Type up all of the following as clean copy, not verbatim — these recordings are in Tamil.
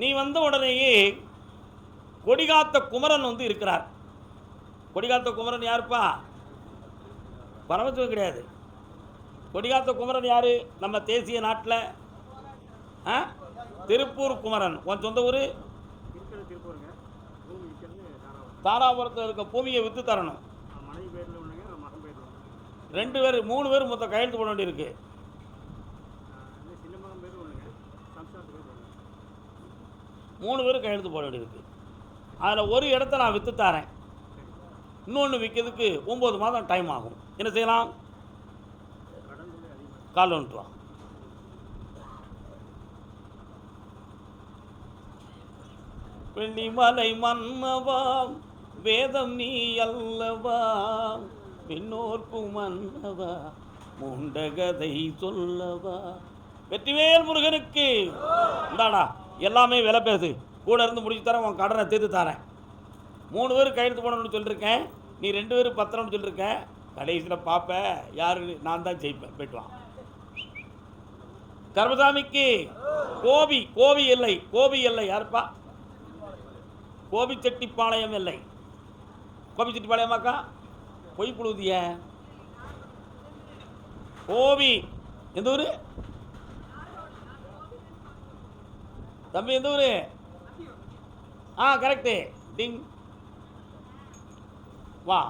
நீ வந்த உடனேயே கொடிகாத்த குமரன் வந்து இருக்கிறார். கொடிகாத்த குமரன் யாருப்பா? பரமசிவன் கிடையாது. கொடிகாத்த குமரன் யாரு? நம்ம தேசிய நாட்டில் திருப்பூர் குமரன். உன் சொந்த ஊர்? தாராபுரத்தில் இருக்க பூமியை விற்று தரணும். 2 பேர் 3 பேர் மொத்தம் கையெழுத்து போட வேண்டியிருக்கு. 3 பேர் கையெழுத்து போட வேண்டியிருக்கு. அதில் ஒரு இடத்த நான் விற்று தரேன், இன்னொன்று விற்கிறதுக்கு 9 மாதம் டைம் ஆகும். என்ன செய்யலாம்? கால் வந்துட்டு வா. வெள்ளிமலை மன்னவா வேதம் நீ அல்லவா, பின்னோர்க்கு மன்னவா முண்டகதை சொல்லவா. வெற்றிவேல் முருகனுக்கு இந்தாடா எல்லாமே விலை பேசு, கூட இருந்து முடிச்சு தரேன், உன் கடனை தீர்த்து தரேன். 3 பேர் கையெழுத்து போடணும்னு சொல்லியிருக்கேன், நீ 2 பேர் பத்திரம்னு சொல்லியிருக்கேன். கடைசியில் பார்ப்பேன் யாரு, நான் தான் ஜெயிப்பேன். போய்ட்டு கர்மசாமிக்கு கோபி கோபி எல்லை, கோபி எல்லை யாருப்பா? கோபிச்செட்டிப்பாளையம் எல்லை. கோபிச்செட்டிப்பாளையமாக்கா? பொய் புழுதிய. கோபி எந்த ஊரு தம்பி? எந்த ஊரு? கரெக்டு. டிங் வா.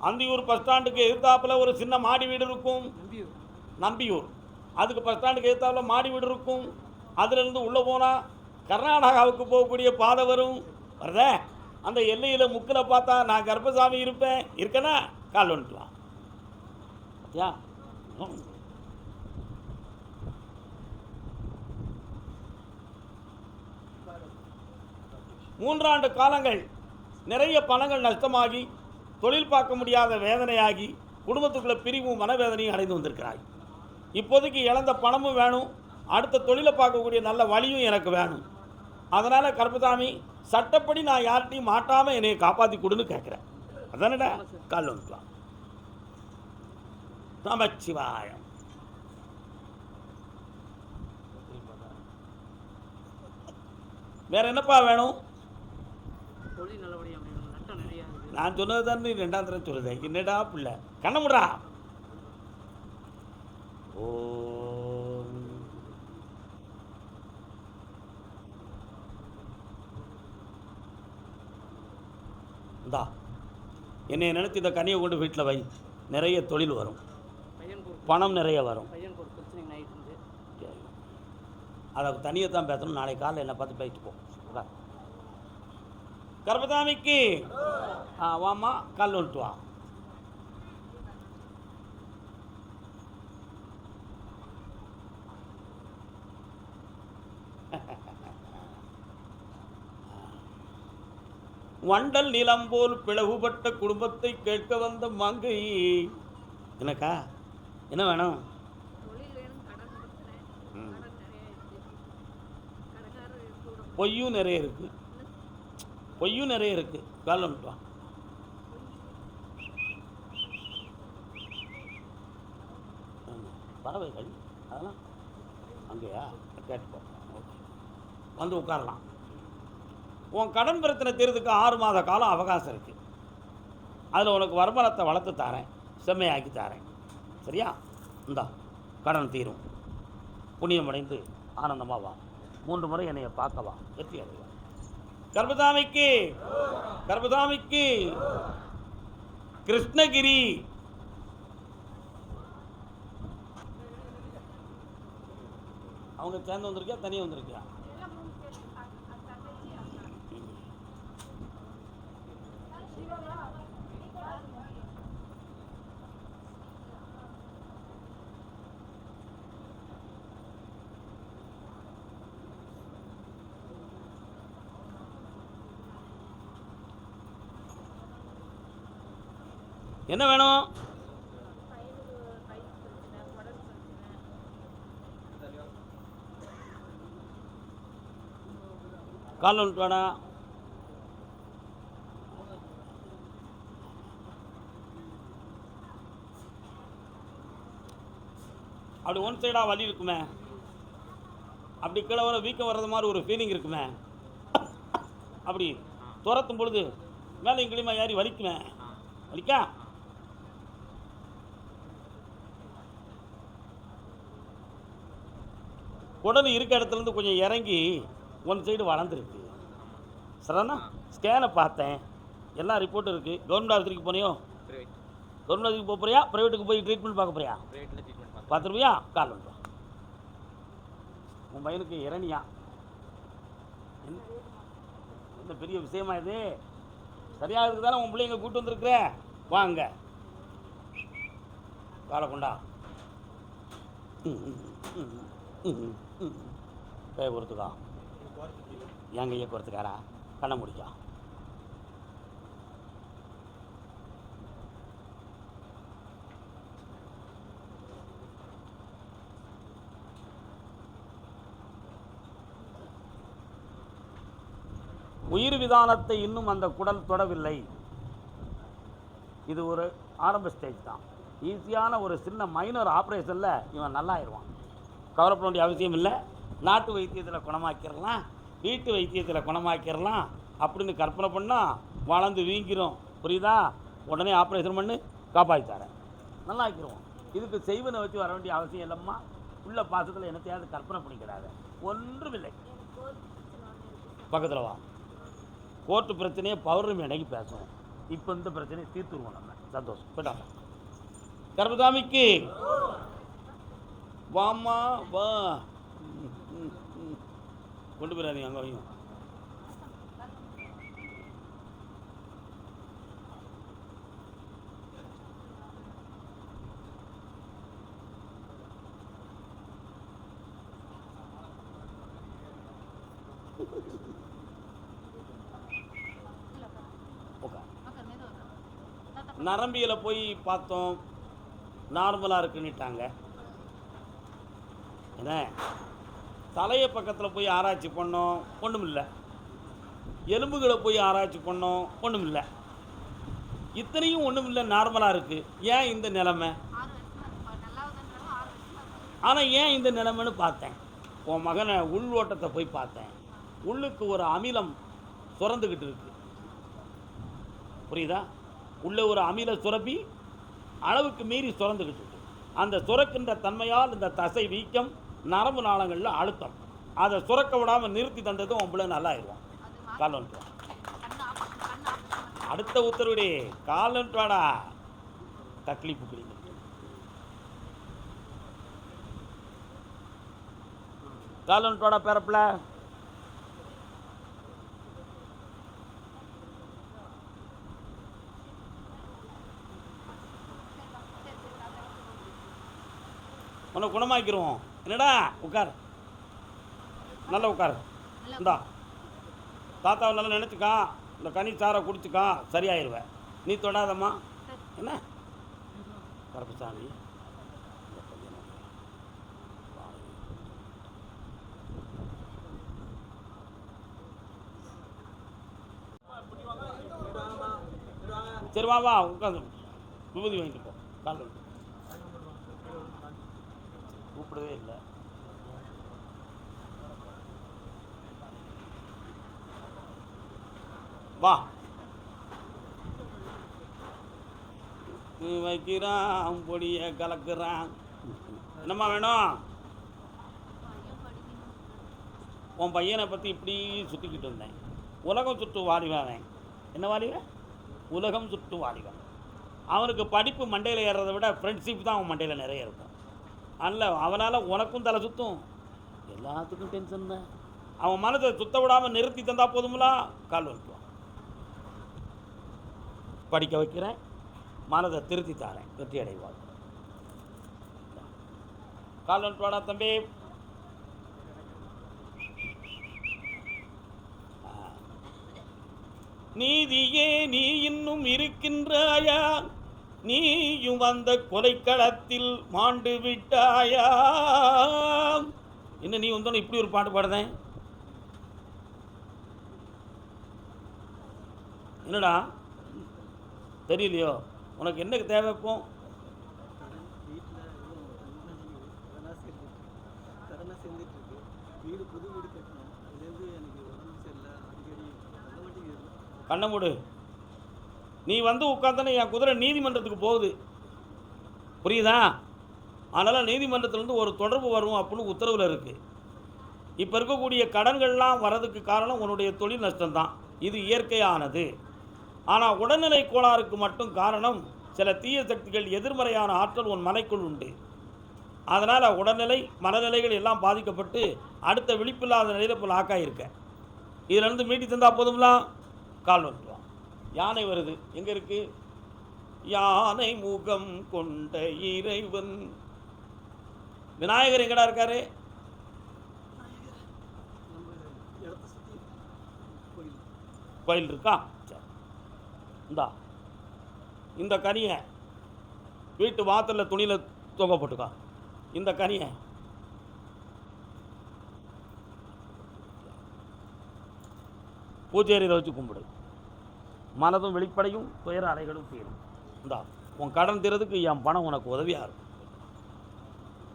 அந்தியூர் பஸ் ஸ்டாண்டுக்கு எதிர்த்தாப்பில் ஒரு சின்ன மாடி வீடு இருக்கும். நம்பியூர். அதுக்கு பஸ் ஸ்டாண்டுக்கு எதிர்த்தாப்பில் மாடி வீடு இருக்கும். அதுலேருந்து உள்ளே போனால் கர்நாடகாவுக்கு போகக்கூடிய பாதை வரும். வருத அந்த எல்லையில் முக்கில் பார்த்தா நான் கர்ப்பசாமி இருப்பேன். இருக்கேன்னா கால் வந்துட்டுலாம். யா 3 ஆண்டு காலங்கள் நிறைய பணங்கள் நஷ்டமாகி, தொழில் பார்க்க முடியாத வேதனையாகி, குடும்பத்துக்குள்ள பிரிவும் மனவேதனையும் அடைந்து வந்திருக்கிறாய். இப்போதைக்கு இழந்த பணமும் வேணும், அடுத்த தொழிலை பார்க்கக்கூடிய நல்ல வழியும் எனக்கு வேணும். அதனால் கருப்பசாமி சட்டப்படி நான் யார்கிட்டையும் மாட்டாமல் என்னை காப்பாற்றி கொடுன்னு கேட்குறேன். அதானடா கால் வந்துக்கலாம். நமச்சிவாயம். வேற என்னப்பா வேணும்? நான் சொன்னது தான் நீ 2ஆம் தடவை சொல்லுது. என்னடா பிள்ளை கண்ணமுடா. ஓ இந்தா என்னை நினைத்து இந்த கனியை கொண்டு வீட்டில் வை. நிறைய தொழில் வரும், பணம் நிறைய வரும். அதை தனியாக தான் பேசணும். நாளைக்கு காலையில் என்னை பார்த்து பேசிட்டு போ. கர்ப்பசாமிக்கு வாமா, கால் வந்துட்டு வா. வண்டல் நிலம் போல் பிளவுபட்ட குடும்பத்தை கேட்க வந்த மங்கை. எனக்கா என்ன வேணும்? பொய்யும் நிறைய இருக்கு, பொய்யும் நிறைய இருக்கு. கால் வந்துட்டு வா. பறவைகள் அதெல்லாம் அங்கேயா? கேட்டுப்போம். வந்து உட்காரலாம். உன் கடன் பிரச்சனை தீர்றதுக்கு 6 மாத காலம் அவகாசம் இருக்குது. அதில் உனக்கு வருமானத்தை வளர்த்து தரேன், செம்மையாக்கி தரேன். சரியா? இந்தா கடன் தீரும். புண்ணியம் அடைந்து ஆனந்தமாக வா. 3 முறை என்னைய பார்க்கவா, வெற்றி அடைவா. கர்ப்பசாமிக்கு கர்ப்பசாமிக்கு கிருஷ்ணகிரி. அவங்க சேர்ந்து வந்திருக்கியா, தனியாக வந்திருக்கியா? என்ன வேணும்? கால் வந்துட்டு வேணா. அப்படி ஒன் சைடாக வலி இருக்குமே. அப்படி கீழே வர வீக்கம் வர்றது மாதிரி ஒரு ஃபீலிங் இருக்குமே, அப்படி துரத்தும் பொழுது மேலே எங்கேயுமா ஏறி வலிக்குமே, வலிக்கா குடல் இருக்க இடத்துலேருந்து கொஞ்சம் இறங்கி ஒன் சைடு வளர்ந்துருக்கு. சரிண்ணா, ஸ்கேனை பார்த்தேன், எல்லாம் ரிப்போர்ட் இருக்குது. கவர்மெண்ட் ஆஸ்பத்திரிக்கு போனியோ? கவர்மெண்ட் ஆஸ்பத்திரிக்கு போக போறியா, ப்ரைவேட்டுக்கு போய் ட்ரீட்மெண்ட் பார்க்க போறியா? பார்த்துருவியா? கால் வந்துடும். உன் பையனுக்கு இரணியா, என்ன பெரிய விஷயமா இது? சரியாகிறதுக்கு தானே உன் பிள்ளைங்க கூப்பிட்டு வந்துருக்குற. வாங்க, காலை கொண்டா. கையை கொடுத்துக்கா. என் கையை கொடுத்துக்காரா? கண்ணை முடிக்கா. உயிர் விதானத்தை இன்னும் அந்த குடல் தொடவில்லை. இது ஒரு ஆரம்ப ஸ்டேஜ் தான். ஈஸியான ஒரு சின்ன மைனர் ஆப்ரேஷனில் இவன் நல்லாயிருவான். கவலைப்பட வேண்டிய அவசியம் இல்லை. நாட்டு வைத்தியத்தில் குணமாக்கிடலாம், வீட்டு வைத்தியத்தில் குணமாக்கிடலாம் அப்படின்னு கற்பனை பண்ணால் வளர்ந்து வீங்கிரும். புரியுதா? உடனே ஆப்ரேஷன் பண்ணி காப்பாற்றி தரேன், நல்லா ஆக்கிடுவோம். இதுக்கு செய்வனை வச்சு வர வேண்டிய அவசியம் இல்லைம்மா. உள்ள பாசத்தில் என்னத்தையாவது கற்பனை பண்ணிக்கிறாங்க, ஒன்றும் இல்லை. பக்கத்தில் வா. கோர்ட்டு பிரச்சனையை பௌர்ணமி அன்னைக்கு பேசுவோம். இப்போ இந்த பிரச்சனையை தீர்த்துருவோம் நம்ம. சந்தோஷம். போயிட்டாங்க. கர்மசாமிக்கு வாமா வா. கொண்டு போயிடாதீங்க அங்கே வையும். நரம்பியில் போய் பார்த்தோம், நார்மலாக இருக்குன்னுட்டாங்க. என்ன தலையை பக்கத்தில் போய் ஆராய்ச்சி பண்ணோம், ஒன்றும் இல்லை. எலும்புகளை போய் ஆராய்ச்சி பண்ணோம், ஒன்றும் இல்லை. இத்தனையும் ஒன்றும் இல்லை, நார்மலாக இருக்குது. ஏன் இந்த நிலைமை? ஆனால் ஏன் இந்த நிலைமைன்னு பார்த்தேன். உன் மகனை உள் ஓட்டத்தை போய் பார்த்தேன். உள்ளுக்கு ஒரு அமிலம் சுரந்துக்கிட்டு இருக்கு. புரியுதா? உள்ள ஒரு அமில சுரப்பி அளவுக்கு மீறி சுரந்துக்கிட்டு இருக்கு. அந்த சுரக்கின்ற தன்மையால் இந்த தசை வீக்கம், நரம்பு நாளங்களில் அழுத்தம், அதை சுரக்க விடாமல் நிறுத்தி தந்ததும் உன் பிள்ளை நல்லா ஆயிடுவான். கால் வந்துட்டு அடுத்த உத்தரவுடி. கால் வந்துட்டு வாடா. தக்லீஃபு குடிங்க. கால் வந்துட்டு வாடா பேரப்பில். உன்னை குணமாக்கிடுவோம். என்னடா உட்கார், நல்லா உட்கார். இந்தா தாத்தாவை நல்லா நினச்சிக்கா, இந்த கனி சாரை குடிச்சுக்கா, சரியாயிருவேன். நீ தொடாதம்மா. என்ன கருப்பசாமி, சரி வா வா உட்காந்து விபூதி வாங்கிட்டு போ. கால் வந்து கூப்பிடவே இல்லை. வா. வைக்கிறான் பொடியை கலக்குறான். என்னம்மா வேணும்? உன் பையனை பற்றி இப்படி சுற்றிக்கிட்டு இருந்தேன். உலகம் சுற்று வாலிவானேன். என்ன வாலிவன்? உலகம் சுற்று வாலிவன். அவனுக்கு படிப்பு மண்டையில் ஏறுறதை விட ஃப்ரெண்ட்ஷிப் தான் அவன் மண்டையில் நிறைய இருக்கும். அல்ல, அவனால் உனக்கும் தலை சுற்றும், எல்லாத்துக்கும் டென்ஷன் தான். அவன் மனதை சுத்த விடாமல் நிறுத்தி தந்தால் போதுங்களா? கால் வந்துடுவான். படிக்க வைக்கிறேன், மனதை திருத்தி தாரேன், வெற்றி அடைவாள். கால் வந்துடுவாடா தம்பி. நீதியே நீ இன்னும் இருக்கின்றாயா, நீயும் வந்த கொலைக்களத்தில் மாண்டு விட்டாயா. என்ன நீ வந்தோன்னு இப்படி ஒரு பாட்டு பாடுதேன்? என்னடா தெரியலையோ? உனக்கு என்ன தேவை? இப்போ கண்ணை மூடு. நீ வந்து உட்காந்தானே என் குதிரை நீதிமன்றத்துக்கு போகுது, புரியுதா? அதனால் நீதிமன்றத்திலேருந்து ஒரு தொடர்பு வரும் அப்படின்னு உத்தரவில் இருக்குது. இப்போ இருக்கக்கூடிய கடன்கள்லாம் வர்றதுக்கு காரணம் உன்னுடைய தொழில் நஷ்டம்தான். இது இயற்கையானது. ஆனால் உடல்நிலை கோளாறுக்கு மட்டும் காரணம் சில தீய சக்திகள், எதிர்மறையான ஆற்றல் உன் மனைக்குள் உண்டு. அதனால் உடல்நிலை மனநிலைகள் எல்லாம் பாதிக்கப்பட்டு அடுத்த விழிப்பில்லாத நிலையில் இப்போ லாக்காயிருக்க. இதிலேருந்து மீட்டி தந்தால் போதும்லாம். கால் வந்துடுவான். யானை வருது, எங்கே இருக்குது? யானை முகம் கொண்ட இறைவன் விநாயகர் எங்கடா இருக்காரு? கோயில் இருக்கா? இந்தா இந்த கனியை வீட்டு வாசலில் துணியில் தொங்க போட்டுக்கா. இந்த கனியை பூஜை அறையில் வச்சு கும்பிடு. மனதும் வெளிப்படையும், துயர அறைகளும் தீரும். இந்தா உன் கடன் தீரதுக்கு என் பணம் உனக்கு உதவியாக இருக்கும்.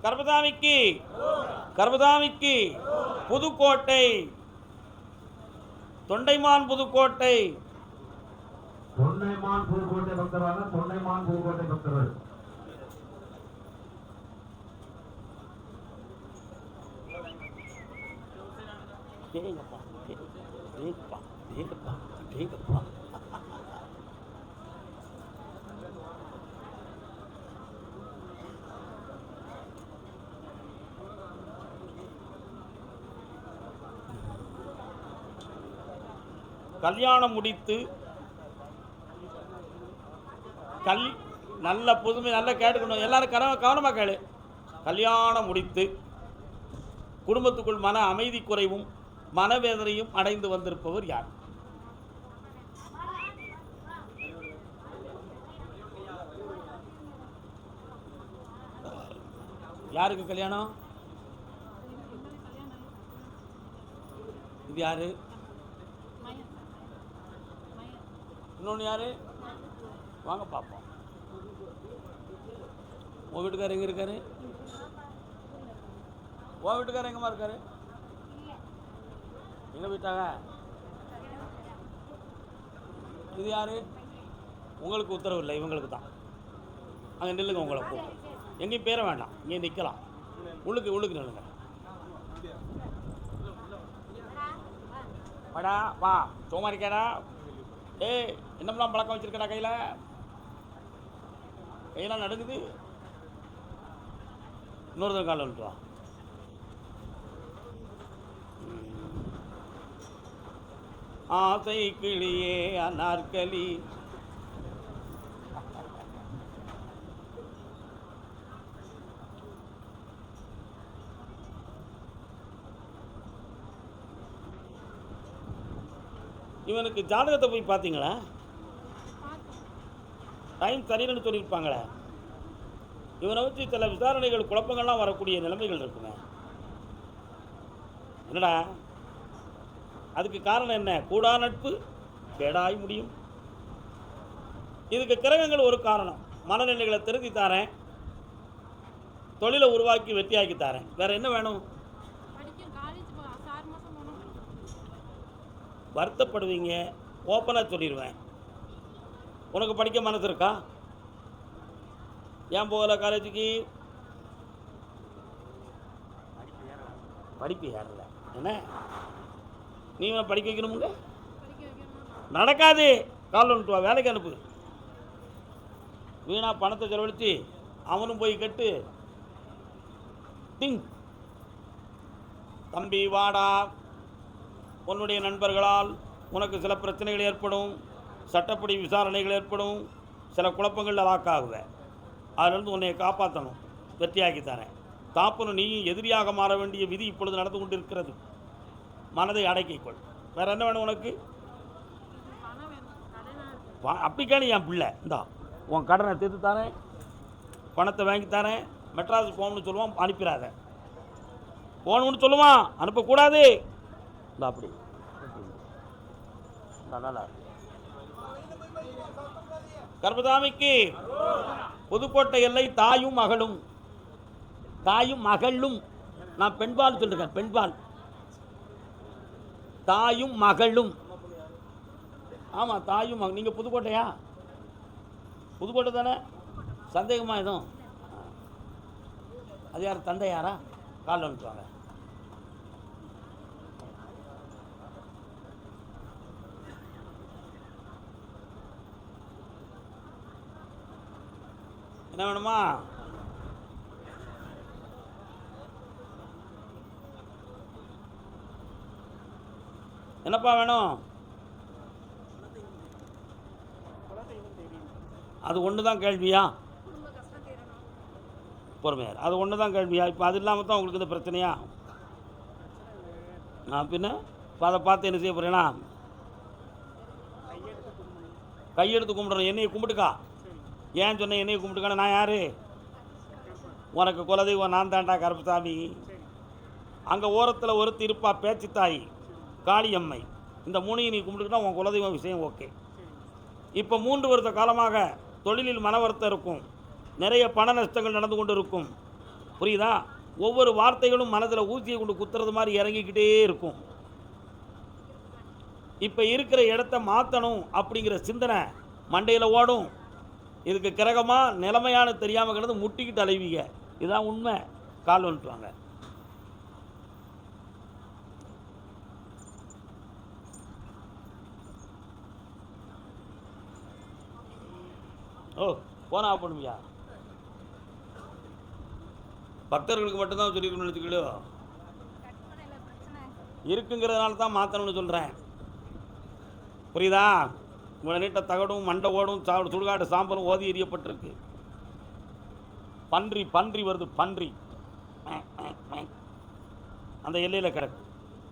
கர்மசாமிக்கு கர்மசாமிக்கு புதுக்கோட்டை, தொண்டைமான் புதுக்கோட்டை. தொண்டைமான் புதுக்கோட்டை பக்தராக தொண்டைமான் புதுக்கோட்டை பக்தர்கள். தேங்கப்பா தேங்கப்பா தேங்கப்பா தேங்கப்பா. கல்யாணம் முடித்து நல்ல புதுமை, நல்லா கேட்டுக்கணும் எல்லாரும், கவனமாக கேளு. கல்யாணம் முடித்து குடும்பத்துக்குள் மன அமைதி குறைவும் மனவேதனையும் அடைந்து வந்திருப்பவர் யார்? யாருக்கு கல்யாணம்? இது யாரு? இன்னொன்று யாரு? வாங்க பார்ப்போம். உன் வீட்டுக்காரர் எங்கே இருக்காரு? உன் வீட்டுக்காரர் எங்கம்மா இருக்காரு? எங்கே போயிட்டாங்க? இது யாரு? உங்களுக்கு உத்தரவு இல்லை, இவங்களுக்கு தான். அங்கே நில்லுங்க, உங்களை கூப்பிடும். எங்கேயும் பேர வேண்டாம், இங்கே நிற்கலாம். உள்ளுக்கு நில்லுங்க. வாடா வா, சோமா இருக்கேடா. ஏய், என்னமெல்லாம் பழக்கம் வச்சுருக்கடா? கையெல்லாம் நடுங்குது. இன்னொரு காலில் வந்துட்டு வா. ஆசை கிளியே அனார்கலி, இவனுக்கு ஜாதகத்தை போய் பார்த்தீங்களா? டைம் சரியில்லைன்னு சொல்லியிருப்பாங்களே. இவனை வச்சு சில விசாரணைகள், குழப்பங்கள்லாம் வரக்கூடிய நிலைமைகள் இருக்குங்க. என்னடா அதுக்கு காரணம் என்ன? கூடா நட்பு கேடாய் முடியும். இதுக்கு கிரகங்கள் ஒரு காரணம். மனநிலைகளை திருத்தி தாரேன், தொழிலை உருவாக்கி வெற்றியாக்கி தாரேன். வேற என்ன வேணும்? வருத்தப்படுவீங்க, ஓப்பனாக சொல்லிடுவேன். உனக்கு படிக்க மனசு இருக்கா? ஏன் போகல காலேஜுக்கு? படிப்பு ஏறல. என்ன நீ படிக்க வைக்கணுமுங்க? நடக்காது. கால் வந்துட்டு வா, வேலைக்கு அனுப்பு. வீணா பணத்தை செலவழித்து அவனும் போய் கட்டு. திங் தம்பி வாடா, உன்னுடைய நண்பர்களால் உனக்கு சில பிரச்சனைகள் ஏற்படும், சட்டப்படி விசாரணைகள் ஏற்படும், சில குழப்பங்களில் லாக்காகுவேன். அதிலிருந்து உன்னை காப்பாற்றணும், வெற்றியாக்கி தரேன். தாப்புன்னு நீயும் எதிரியாக மாற வேண்டிய விதி இப்பொழுது நடந்து கொண்டிருக்கிறது. மனதை அடக்கிக்கொள். வேறு என்ன வேணும் உனக்கு? அப்படிக்கானு என் பிள்ளை, இந்தா உன் கடனை தீர்த்து தரேன், பணத்தை வாங்கி தரேன். மெட்ராஸுக்கு போகணும்னு சொல்லுவான், அனுப்பிடாத. போகணும்னு சொல்லுவான், அனுப்பக்கூடாது. இந்த அப்படி நல்லா கர்மசாமிக்கு புதுக்கோட்டை எல்லை. தாயும் மகளும் நான் பெண்பால் சொல்லிருக்கேன். பெண்பால் தாயும் மகளும். ஆமாம், தாயும் மகள். நீங்கள் புதுக்கோட்டையா? புதுக்கோட்டை தானே? சந்தேகமா எதுவும்? அது யார்? தந்தை யாரா? காலில் வந்துட்டுவாங்க. என்ன வேணுமா? என்னப்பா வேணும்? அது ஒன்று தான் கேள்வியா? பொறுமையார், அது ஒன்று தான் கேள்வியா? இப்போ அது இல்லாமல் தான் உங்களுக்கு இந்த பிரச்சனையா? பின்ன இப்போ அதை பார்த்து என்ன செய்ய போகிறேன்னா, கையெடுத்து கும்பிட்றேன். என்னையை கும்பிட்டுக்கா. ஏன் சொன்னேன் என்னையை கும்பிட்டுக்கான? நான் யார்? உனக்கு குலதெய்வம் நான் தாண்டா கருப்பசாமி. அங்கே ஓரத்தில் ஒருத்தி இருப்பா, பேச்சு தாய் காளியம்மை. இந்த மூணையும் நீ கும்பிட்டுக்கிட்டா உன் குலதெய்வம் விஷயம் ஓகே. இப்போ 3 வருட காலமாக தொழிலில் மன வருத்தம் இருக்கும், நிறைய பண நஷ்டங்கள் நடந்து கொண்டு இருக்கும். புரியுதா? ஒவ்வொரு வார்த்தைகளும் மனதில் ஊசியை கொண்டு குத்துறது மாதிரி இறங்கிக்கிட்டே இருக்கும். இப்போ இருக்கிற இடத்த மாற்றணும் அப்படிங்கிற சிந்தனை மண்டையில் ஓடும். இதுக்கு கிரகமாக நிலைமையான தெரியாமல் கிடந்து முட்டிக்கிட்டு அலைவீங்க. இதுதான் உண்மை. கால் வந்துட்டுவாங்க. ஓ, போனா பண்ணுவியா? பக்தர்களுக்கு மட்டும்தான் சொல்லிக்கணும்னு வச்சுக்கிட்டோ இருக்குங்கிறதுனால தான் மாற்றணும்னு சொல்கிறேன். புரியுதா? இவ்வளோ நீட்ட தகடும் மண்டை ஓடும் சுடுகாடு சாம்பலும் ஓதி எறியப்பட்டிருக்கு. பன்றி பன்றி வருது, பன்றி அந்த எல்லையில் கிடக்கு.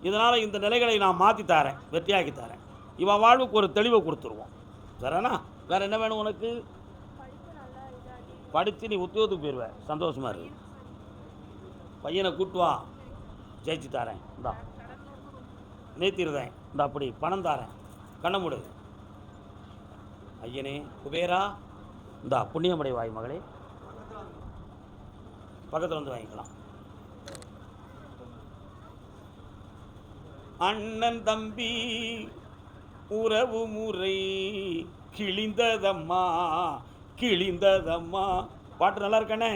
இதனால் இந்த நிலைகளை நான் மாற்றி தரேன், வெற்றியாக்கி தரேன். இவன் வாழ்வுக்கு ஒரு தெளிவை கொடுத்துருவோம். சரிண்ணா? வேறு என்ன வேணும் உனக்கு? படித்து நீ உத்தியோகத்துக்கு போயிடுவ, சந்தோஷமாக இருக்கு. பையனை கூட்டுவா, ஜெயிச்சு தரேன். இந்தா நேத்திருதேன். இந்த அப்படி பணம் தரேன். கண்ண மூடு. ஐயனே குபேரா, இந்தா புண்ணியமடை வாய் மகளே. பக்கத்தில் வந்து வாங்கிக்கலாம். அண்ணன் தம்பி உறவு முறை கிழிந்ததம்மா கிழிந்ததம்மா. பாட்டு நல்லா இருக்கானே?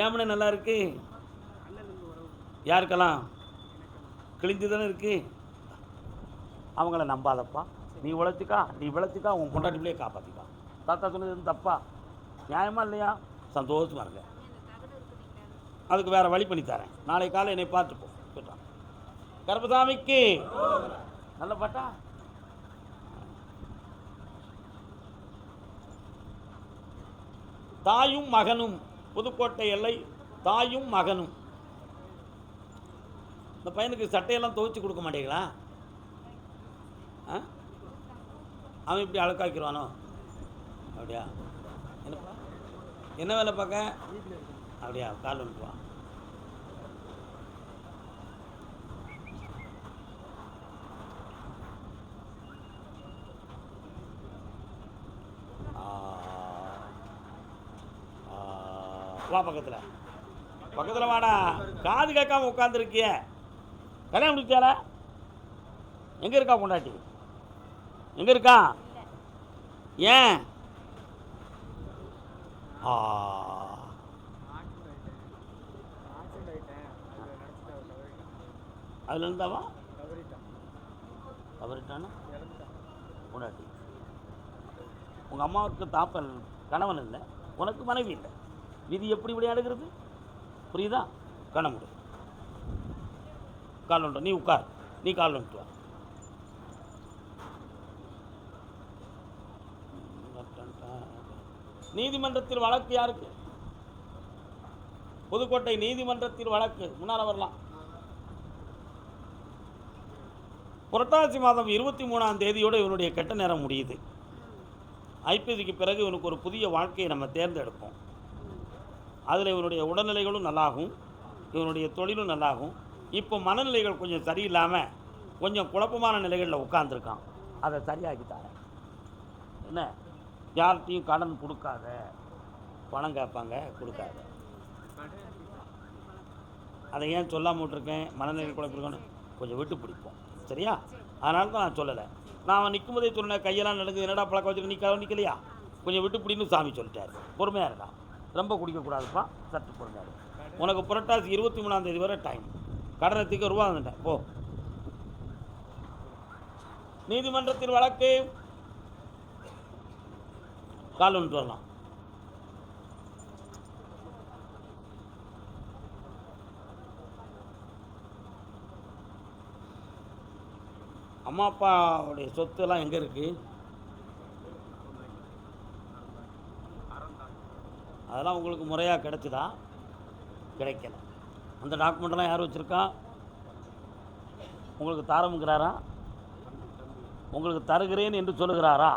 ஏமனே நல்லா இருக்கு? யாருக்கெல்லாம் கிழிஞ்சு தானே இருக்கு? அவங்கள நம்பாதப்பா. நீ உழைச்சிக்கா, நீ விளைச்சிக்கா, உன் கொண்டாட்டிலே காப்பாற்றிக்கா. தாத்தா சொன்னது தப்பா? நியாயமா இல்லையா? சந்தோஷமாக இருங்க. அதுக்கு வேறு வழி பண்ணி தரேன். நாளை காலை என்னை பார்த்துப்போம். கேட்டான் கருப்பசாமிக்கு நல்ல பாட்டா. தாயும் மகனும், புதுக்கோட்டை எல்லை. தாயும் மகனும். இந்த பையனுக்கு சட்டையெல்லாம் துவைச்சி கொடுக்க மாட்டீங்களா? அவன் இப்படி அழுக்காக்கிடுவானோ? அப்படியா? என்னப்பா என்ன வேலை பார்க்க? அப்படியா? கால் வந்துடுவான். வா பக்கத்தில், பக்கத்தில் வாடா. காது கேட்காம உட்காந்துருக்கிய. கல்யாணம் முடிச்சால? எங்கே இருக்கா பொண்டாட்டி? எங்கே இருக்கா? ஏன்? அதில் இருந்தாவா? தவறிட்டானா பொண்டாட்டி? உங்கள் அம்மாவுக்கு தாப்பல் கணவன் இல்லை, உனக்கு மனைவி இல்லை. விதி எப்படி விளையாடுகிறது? புரியுதா? கணமுடு. கால் ஒன்று நீ உட்கார். நீ கால் வந்துட்டு வா. நீதிமன்றத்தில் வழக்கு யாருக்கு? புதுக்கோட்டை நீதிமன்றத்தில் வழக்கு. முன்னால் வரலாம். புரட்டாசி மாதம் 23ஆம் தேதியோடு இவனுடைய கெட்ட நேரம் முடியுது. ஐப்பசிக்கு பிறகு இவனுக்கு ஒரு புதிய வாழ்க்கையை நம்ம தேர்ந்தெடுப்போம். அதில் இவனுடைய உடல்நிலைகளும் நல்லாகும், இவனுடைய தொழிலும் நல்லாகும். இப்போ மனநிலைகள் கொஞ்சம் சரியில்லாமல் கொஞ்சம் குழப்பமான நிலைகளில் உட்கார்ந்துருக்கான். அதை சரியாக்கி தரேன். என்ன? யார்கிட்டையும் கடன் கொடுக்காத. பணம் கேட்பாங்க, கொடுக்காத. அதை ஏன் சொல்லாமல் விட்டுருக்கேன்? மனநிலை குழப்பிருக்கணும். கொஞ்சம் விட்டு பிடிப்போம், சரியா? அதனால தான் நான் சொல்லலை. நான் அவன் நிற்கும் போதே சொன்னேன், கையெல்லாம் நடக்குது, என்னடா பழக்கம் வச்சுட்டு நிற்கலையா, கொஞ்சம் விட்டு பிடின்னு சாமி சொல்லிட்டாரு. பொறுமையாக இருக்கான். ரொம்ப குடிக்கக்கூடாதுப்பா, சற்று பொறுமையாக இருக்கு. உனக்கு புரட்டாசி 23ஆம் தேதி வரை டைம். கடனை தீர்க்க ரூபா வந்துட்டேன் போ. நீதிமன்றத்தில் வழக்கு கால் வந்துட்டு வரலாம். அம்மா அப்பாவுடைய சொத்துலாம் எங்கே இருக்குது? அதெல்லாம் உங்களுக்கு முறையாக கிடைச்சதா? கிடைக்கல. அந்த டாக்குமெண்ட்லாம் யார் வச்சுருக்கா? உங்களுக்கு தாரமுங்கிறாரா? உங்களுக்கு தருகிறேன் என்று சொல்லுகிறாரா?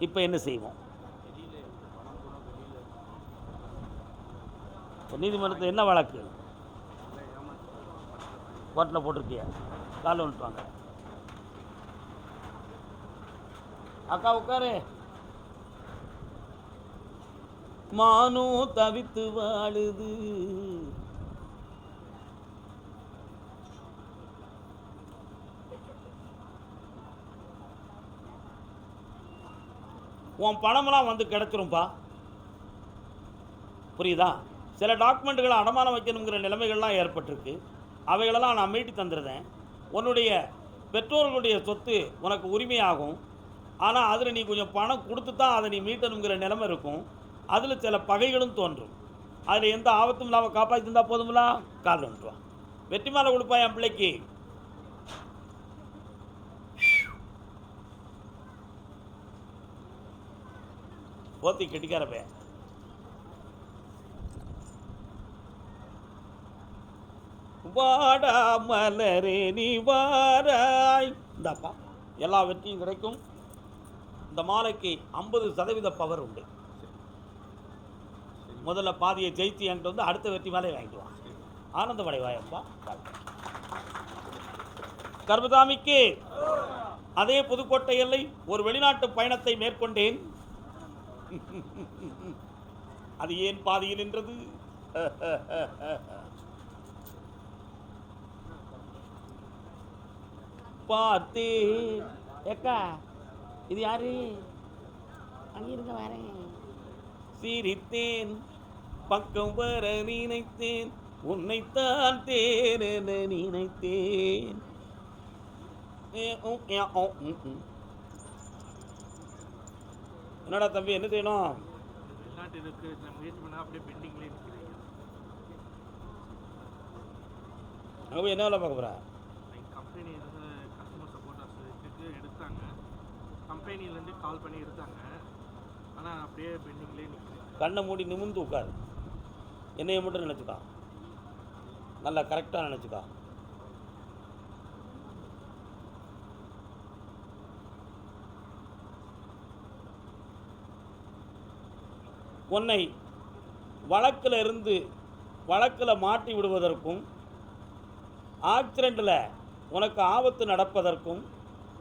இப்போ என்ன செய்வோம்? நீதிமன்றத்தில் என்ன வழக்கு? கோர்ட்டில் போட்டிருக்கிய காலில் வந்துட்டு வாங்க. அக்கா உட்காரு. மானோ தவித்து வாழுது, உன் பணமெல்லாம் வந்து கிடைச்சிரும்பா, புரியுதா? சில டாக்குமெண்ட்டுகளை அடமானம் வைக்கணுங்கிற நிலைமைகள்லாம் ஏற்பட்டிருக்கு. அவைகளெல்லாம் நான் மீட்டி தந்துடுறேன். உன்னுடைய பெற்றோர்களுடைய சொத்து உனக்கு உரிமையாகும். ஆனால் அதில் நீ கொஞ்சம் பணம் கொடுத்து தான் அதை நீ மீட்டணுங்கிற நிலைமை இருக்கும். அதில் சில பகைகளும் தோன்றும். அதில் எந்த ஆபத்தும் இல்லாமல் காப்பாற்றி தந்தால் போதுங்களா? கால் வந்துடுவான். வெற்றி மாலை கொடுப்பா என் பிள்ளைக்கு. போத்தி கெட்டிக்காரப்பே. வாடா மலரே நீ வாராய். இந்தாப்பா எல்லா வெற்றியும் கிடைக்கும். இந்த மாலைக்கு 50% பவர் உண்டு. முதல்ல பாதியை ஜெயித்து என்கிட்ட வந்து அடுத்த வெற்றி மாலை வாங்கிடுவான். ஆனந்த படைவாயப்பா. கர்மதாமிக்கு அதே புதுக்கோட்டை எல்லை ஒரு வெளிநாட்டு பயணத்தை மேற்கொண்டேன். அது ஏன் பாதியில் நின்றது? பார்த்தேன். ஏக்கா இது யாரு? அங்கே இருக்க வரேன். சிரித்தேன், பக்கம் வர நினைத்தேன், உன்னைத்தான் தேரென நினைத்தேன். என்னடா தம்பி என்ன செய்யணும்? அங்கே போய் என்ன வேலை பார்க்க போகிறா? கம்பெனிலேருந்து கால் பண்ணி எடுத்தாங்க, ஆனால் அப்படியே பெண்டிங்லேயே நிற்கிறேன். கண்ணை மூடி நிமிர்ந்து உட்காரு. என்னையை மட்டும் நினச்சிக்கா, நல்லா கரெக்டாக நினச்சிக்கா. உன்னை வழக்கில் மாட்டி விடுவதற்கும் ஆக்சிடெண்ட்டில் உனக்கு ஆபத்து நடப்பதற்கும்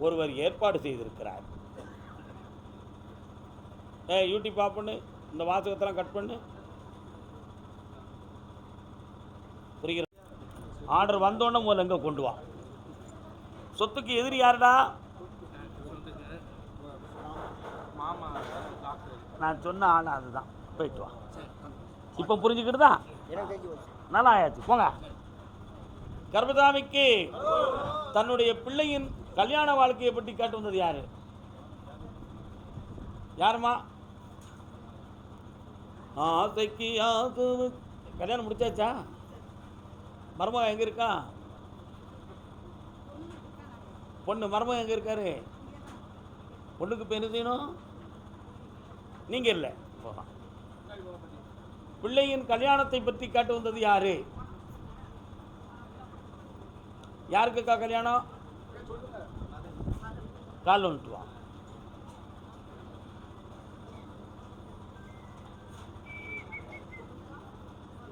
ஒருவர் ஏற்பாடு செய்திருக்கிறார். யூடியூப் ஆஃப் பண்ணு, இந்த வாசகத்தெல்லாம் கட் பண்ணு. புரிகிறது? ஆர்டர் வந்தோடனே முதல்ல எங்கே கொண்டு வா. சொத்துக்கு எதிரி யாருடா? நான் சொன்ன ஆள் அதுதான். போயிட்டு வா. இப்போ புரிஞ்சுக்கிட்டுதா? நல்லா ஆயாச்சு, போங்க. கர்மதாமிக்கு தன்னுடைய பிள்ளையின் கல்யாண வாழ்க்கையை பற்றி கேட்டு வந்தது யாரு? யாருமா? ஆசைக்கு கல்யாணம் முடிச்சாச்சா? மருமகன் எங்க இருக்கா? பொண்ணு மருமகன் எங்க இருக்காரு? பொண்ணுக்கு இப்போ என்ன செய்யணும்? நீங்க இல்லை, போகலாம். பிள்ளையின் கல்யாணத்தை பற்றி கேட்டு வந்தது யாரு? யாருக்குக்கா கல்யாணம்? கால் வந்துட்டு வா.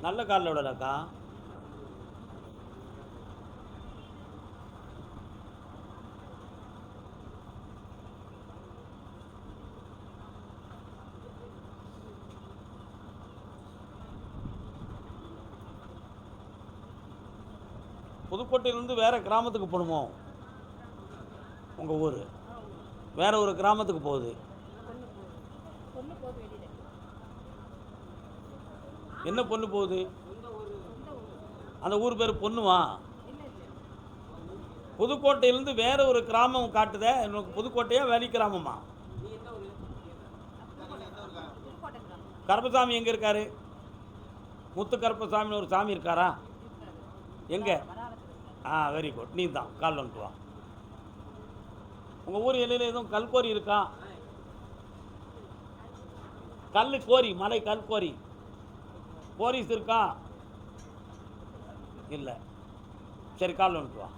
நல்ல காலில் விடலக்கா. புதுக்கோட்டையிலேருந்து வேறு கிராமத்துக்கு போகணுமோ? உங்கள் ஊர் வேறு ஒரு கிராமத்துக்கு போகுது. என்ன பொண்ணு போகுது? அந்த ஊர் பேர் பொண்ணுவா? புதுக்கோட்டையிலேருந்து வேற ஒரு கிராமம் காட்டுதே, எனக்கு புதுக்கோட்டையா வேலி கிராமமா? கருப்பசாமி எங்கே இருக்காரு? முத்து கருப்பசாமின்னு ஒரு சாமி இருக்காரா? எங்கே? வெரி குட், நீ தான் கால் வந்துட்டு வா. உங்கள் ஊர் எல்லையில் எதுவும் கல்கோரி இருக்கா? கல் கோரி, மலை கல்கோரி போலீஸ் இருக்கா? இல்லை. சரி, கால் வந்துட்டு வா.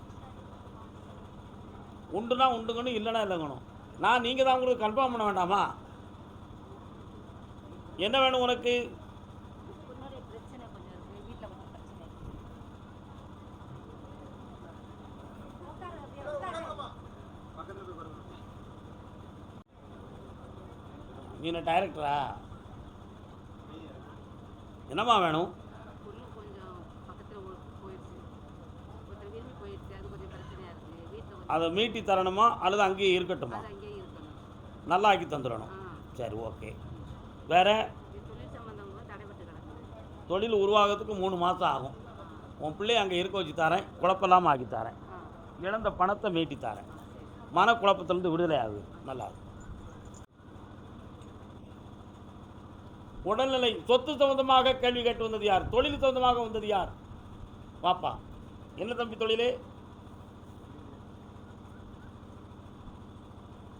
உண்டுனா உண்டுங்கணும், இல்லைனா இல்லைங்கணும். நான் நீங்கள் தான் உங்களுக்கு கன்ஃபார்ம் பண்ண வேண்டாமா? என்ன வேணும் உனக்கு? நீ என்ன டைரக்டரா? என்னம்மா வேணும்? அதை மீட்டி தரணுமா அல்லது அங்கேயே இருக்கட்டுமா? நல்லா ஆக்கி தந்துடணும். சரி, ஓகே. வேறு? தொழில் உருவாகிறதுக்கு 3 மாதம் ஆகும். உன் பிள்ளைய அங்கே இருக்க வச்சு தரேன், குழப்பமில்லாமல் ஆக்கி தரேன், இழந்த பணத்தை மீட்டி தரேன், மனக்குழப்பத்திலேருந்து விடுதலை ஆகுது. நல்லா இருக்கும். உடல்நிலை, சொத்து சம்பந்தமாக கேள்வி கேட்டு வந்தது யார்? தொழில் சம்பந்தமாக வந்தது யார்? பாப்பா, என்ன தம்பி தொழில்?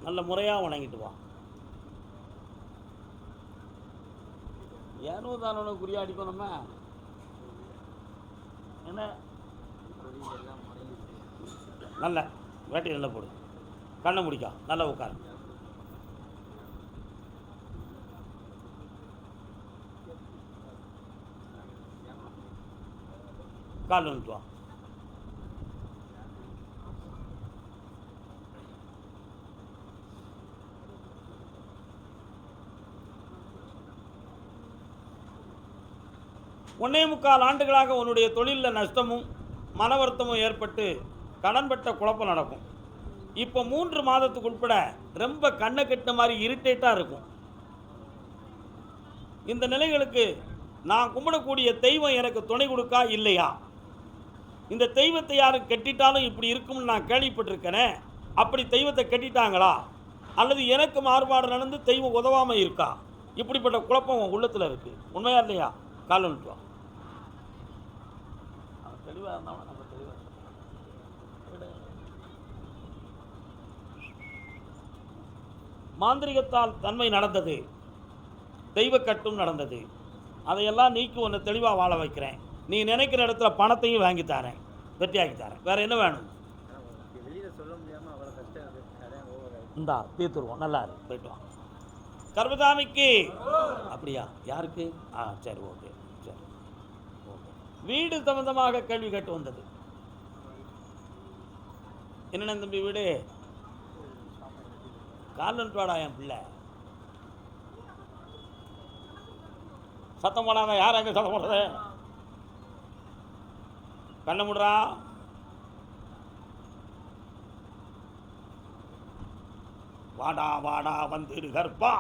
நல்ல முறையாக வணங்கிட்டு வா. ஏனோ தானோ குறியாடிக்கும். நம்ம என்ன நல்ல வேட்டி நல்லா போடு, கண்ணை முடிக்கா, நல்லா உட்காரு. கால் வந்துட்டு வா. ஒன்னே முக்கால் ஆண்டுகளாக உன்னுடைய தொழிலில் நஷ்டமும் மன வருத்தமும் ஏற்பட்டு கடன்பட்ட குழப்பம் நடக்கும். இப்போ 3 மாதத்துக்கு உட்பட ரொம்ப கண்ணை கட்டின மாதிரி இரிட்டேட்டாக இருக்கும். இந்த நிலைகளுக்கு நான் கும்பிடக்கூடிய தெய்வம் எனக்கு துணை கொடுக்கா இல்லையா? இந்த தெய்வத்தை யாரும் கட்டிட்டாலும் இப்படி இருக்கும்னு நான் கேள்விப்பட்டிருக்கேனே, அப்படி தெய்வத்தை கட்டிட்டாங்களா அல்லது எனக்கு மாறுபாடு நடந்து தெய்வம் உதவாமல் இருக்கா? இப்படிப்பட்ட குழப்பம் உன் உள்ளத்தில் இருக்குது. உண்மையா இல்லையா? கால் வந்துட்டு வா. தெளிவாக இருந்தாலும் நம்ம தெளிவாக மாந்திரிகத்தால் தன்மை நடந்தது, தெய்வக்கட்டும் நடந்தது. அதையெல்லாம் நீக்கி ஒன்று தெளிவாக வாழ வைக்கிறேன். நீ நினைக்கிற இடத்துல பணத்தையும் வாங்கி தரேன், வெற்றியாக்கி தரேன். வேறு என்ன வேணும்? இந்தா தீர்த்துருவோம். நல்லா இருக்கு, போயிட்டு வா. கர்மசாமிக்கு அப்படியா? யாருக்கு? சரி, ஓகே, சரி, ஓகே. வீடு சம்பந்தமாக கேள்வி கேட்டு வந்தது. என்னென்ன தம்பி வீடு? காலன்பாடா என் பிள்ளை. சத்தம் போடாத. யார் அங்கே சத்தம் போடுறது? கண்ண முடுறா. வாடா வாடா வந்துடு கற்பா.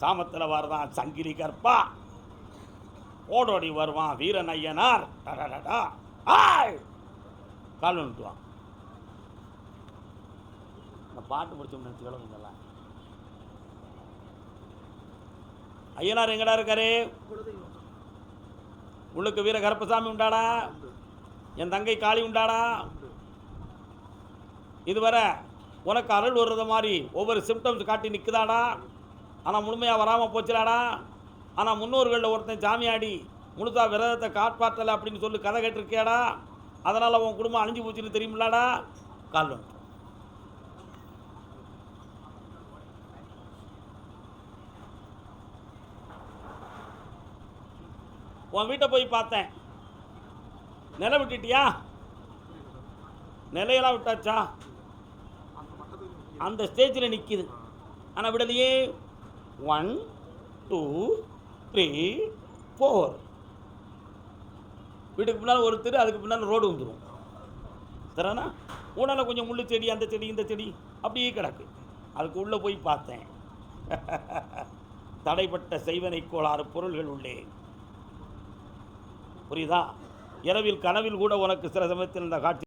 சாமத்தில் வருதான் சங்கிலி கற்பா. ஓடோடி வருவான் வீரன் ஐயனார். கால் வந்துட்டுவான். இந்த பாட்டு பிடிச்சோம் நினச்சிக்கலாம். ஐயனார் எங்கடா இருக்காரு? உள்ளுக்கு வீர கருப்பசாமி உண்டாடா? என் தங்கை காளி உண்டாடா? இதுவரை உனக்கு அருள் வர்றது மாதிரி ஒவ்வொரு சிம்டம்ஸ் காட்டி நிற்குதாடா? ஆனால் முழுமையாக வராமல் போச்சுடாடா. ஆனால் முன்னோர்களில் ஒருத்தன் சாமியாடி முழுசா விரதத்தை காப்பாற்றலை அப்படின்னு சொல்லி கதை கேட்டிருக்கியாடா? அதனால் உன் குடும்பம் அழிஞ்சு போச்சுன்னு தெரியுமில்லாடா? கால் வந்து உன் வீட்டை போய் பார்த்தேன். நிலை விட்டுட்டியா? நிலையெல்லாம் விட்டாச்சா? அந்த ஸ்டேஜில் நிற்கிது. ஆனால் விடலையே. 1 2 3 4 வீட்டுக்கு பின்னால் ஒரு தெரு, அதுக்கு பின்னால் ரோடு வந்துடும். சரிண்ணா? ஊனால கொஞ்சம் முள்ளு செடி, அந்த செடி, இந்த செடி அப்படியே கிடக்கு. அதுக்கு உள்ளே போய் பார்த்தேன். தடைப்பட்ட செய்வனை கோளாறு பொருள்கள் உள்ளே. புரியுதா? இரவில் கனவில் கூட உனக்கு சில சமயத்தில் இந்த காட்சி